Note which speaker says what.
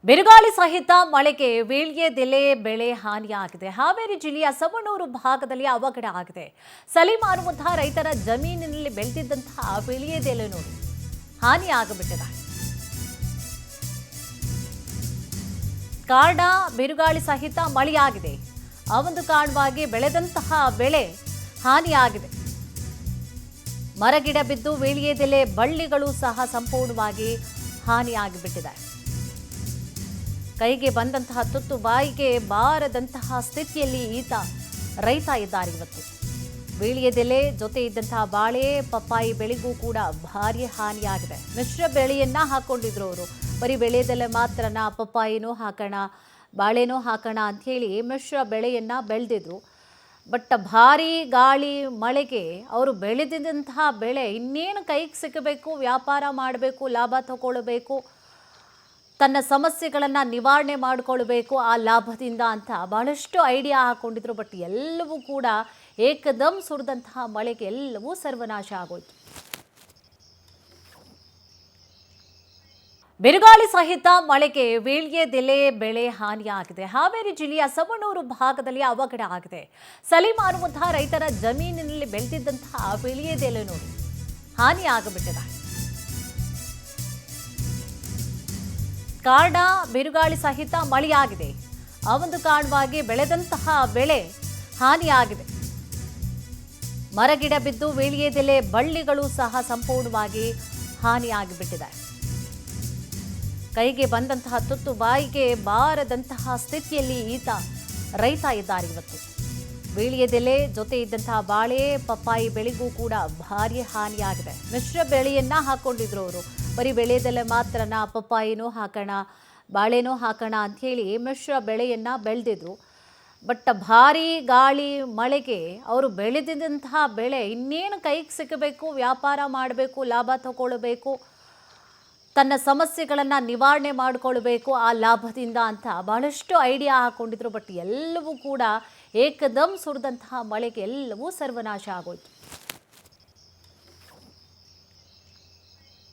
Speaker 1: ಬಿರುಗಾಳಿ ಸಹಿತ ಮಳೆಗೆ ವೀಳ್ಯದೆಲೆ ಬೆಳೆ ಹಾನಿಯಾಗಿದೆ. ಹಾವೇರಿ ಜಿಲ್ಲೆಯ ಸವಣೂರು ಭಾಗದಲ್ಲಿ ಅವಘಡ ಆಗಿದೆ. ಸಲೀಂ ಅನ್ನುವಂತಹ ರೈತರ ಜಮೀನಿನಲ್ಲಿ ಬೆಳೆದಿದ್ದಂತಹ ವೀಳ್ಯದೆಲೆ ನೋಡಿ ಹಾನಿಯಾಗಿಬಿಟ್ಟಿದೆ. ಕಾರಣ ಬಿರುಗಾಳಿ ಸಹಿತ ಮಳೆಯಾಗಿದೆ. ಆ ಒಂದು ಕಾರಣವಾಗಿ ಬೆಳೆದಂತಹ ಬೆಳೆ ಹಾನಿಯಾಗಿದೆ. ಮರಗಿಡ ಬಿದ್ದು ವೀಳ್ಯದೆಲೆ ಬಳ್ಳಿಗಳು ಸಹ ಸಂಪೂರ್ಣವಾಗಿ ಹಾನಿಯಾಗಿಬಿಟ್ಟಿದೆ. ಕೈಗೆ ಬಂದಂತಹ ತುತ್ತು ಬಾಯಿಗೆ ಬಾರದಂತಹ ಸ್ಥಿತಿಯಲ್ಲಿ ರೈತ ಇದ್ದಾರೆ. ಇವತ್ತು ವೀಳ್ಯದೆಲೆ ಜೊತೆ ಇದ್ದಂತಹ ಬಾಳೆ ಪಪ್ಪಾಯಿ ಬೆಳೆಗೂ ಕೂಡ ಭಾರಿ ಹಾನಿಯಾಗಿದೆ. ಮಿಶ್ರ ಬೆಳೆಯನ್ನ ಹಾಕೊಂಡಿದ್ರು ಅವರು. ಬರೀ ವೀಳ್ಯದೆಲೆ ಮಾತ್ರನ ಪಪ್ಪಾಯಿನೂ ಹಾಕೋಣ ಬಾಳೆನೂ ಹಾಕೋಣ ಅಂಥೇಳಿ ಮಿಶ್ರ ಬೆಳೆಯನ್ನ ಬೆಳೆದಿದ್ರು. ಬಟ್ ಭಾರಿ ಗಾಳಿ ಮಳೆಗೆ ಅವರು ಬೆಳೆದಿದ್ದಂತಹ ಬೆಳೆ ಇನ್ನೇನು ಕೈಗೆ ಸಿಗಬೇಕು, ವ್ಯಾಪಾರ ಮಾಡಬೇಕು, ಲಾಭ ತಗೊಳ್ಬೇಕು, ತನ್ನ ಸಮಸ್ಯೆಗಳನ್ನು ನಿವಾರಣೆ ಮಾಡಿಕೊಳ್ಬೇಕು ಆ ಲಾಭದಿಂದ ಅಂತ ಬಹಳಷ್ಟು ಐಡಿಯಾ ಹಾಕೊಂಡಿದ್ರು. ಬಟ್ ಎಲ್ಲವೂ ಕೂಡ ಏಕದಮ್ ಸುರಿದಂತಹ ಮಳೆಗೆ ಎಲ್ಲವೂ ಸರ್ವನಾಶ ಆಗೋಯ್ತು. ಬಿರುಗಾಳಿ ಸಹಿತ ಮಳೆಗೆ ವೀಳ್ಯದೆಲೆ ಬೆಳೆ ಹಾನಿಯಾಗಿದೆ. ಹಾವೇರಿ ಜಿಲ್ಲೆಯ ಸವಣೂರು ಭಾಗದಲ್ಲಿ ಅವಘಡ ಆಗಿದೆ. ಸಲೀಂ ಅನ್ನುವಂತಹ ರೈತರ ಜಮೀನಿನಲ್ಲಿ ಬೆಳೆದಿದ್ದಂತಹ ವೀಳ್ಯದೆಲೆ ನೋಡಿ ಹಾನಿಯಾಗಿಬಿಟ್ಟಿದೆ. ಕಾರಣ ಬಿರುಗಾಳಿ ಸಹಿತ ಮಳೆಯಾಗಿದೆ. ಆ ಒಂದು ಕಾರಣವಾಗಿ ಬೆಳೆದಂತಹ ಬೆಳೆ ಹಾನಿಯಾಗಿದೆ. ಮರಗಿಡ ಬಿದ್ದು ವೀಳ್ಯದೆಲೆ ಬಳ್ಳಿಗಳು ಸಹ ಸಂಪೂರ್ಣವಾಗಿ ಹಾನಿಯಾಗಿಬಿಟ್ಟಿದೆ. ಕೈಗೆ ಬಂದಂತಹ ತುತ್ತು ಬಾಯಿಗೆ ಬಾರದಂತಹ ಸ್ಥಿತಿಯಲ್ಲಿ ರೈತ ಇದ್ದಾರೆ. ಇವತ್ತು ವೀಳ್ಯದೆಲೆ ಜೊತೆ ಇದ್ದಂತಹ ಬಾಳೆ ಪಪ್ಪಾಯಿ ಬೆಳೆಗೂ ಕೂಡ ಭಾರಿ ಹಾನಿಯಾಗಿದೆ. ಮಿಶ್ರ ಬೆಳೆಯನ್ನ ಹಾಕೊಂಡಿದ್ರು ಅವರು. ಬರೀ ವೀಳ್ಯದೆಲೆ ಮಾತ್ರನ ಪಪ್ಪಾಯಿನೂ ಹಾಕೋಣ ಬಾಳೆನೂ ಹಾಕೋಣ ಅಂಥೇಳಿ ಮಿಶ್ರ ಬೆಳೆಯನ್ನ ಬೆಳೆದಿದ್ರು. ಬಟ್ ಭಾರಿ ಗಾಳಿ ಮಳೆಗೆ ಅವರು ಬೆಳೆದಿದ್ದಂತಹ ಬೆಳೆ ಇನ್ನೇನು ಕೈಗೆ ಸಿಗಬೇಕು, ವ್ಯಾಪಾರ ಮಾಡಬೇಕು, ಲಾಭ ತಗೊಳ್ಬೇಕು, ತನ್ನ ಸಮಸ್ಯೆಗಳನ್ನು ನಿವಾರಣೆ ಮಾಡಿಕೊಳ್ಬೇಕು ಆ ಲಾಭದಿಂದ ಅಂತ ಬಹಳಷ್ಟು ಐಡಿಯಾ ಹಾಕೊಂಡಿದ್ರು. ಬಟ್ ಎಲ್ಲವೂ ಕೂಡ ಏಕದಮ್ ಸುರಿದಂತಹ ಮಳೆಗೆ ಎಲ್ಲವೂ ಸರ್ವನಾಶ ಆಗೋಯ್ತು.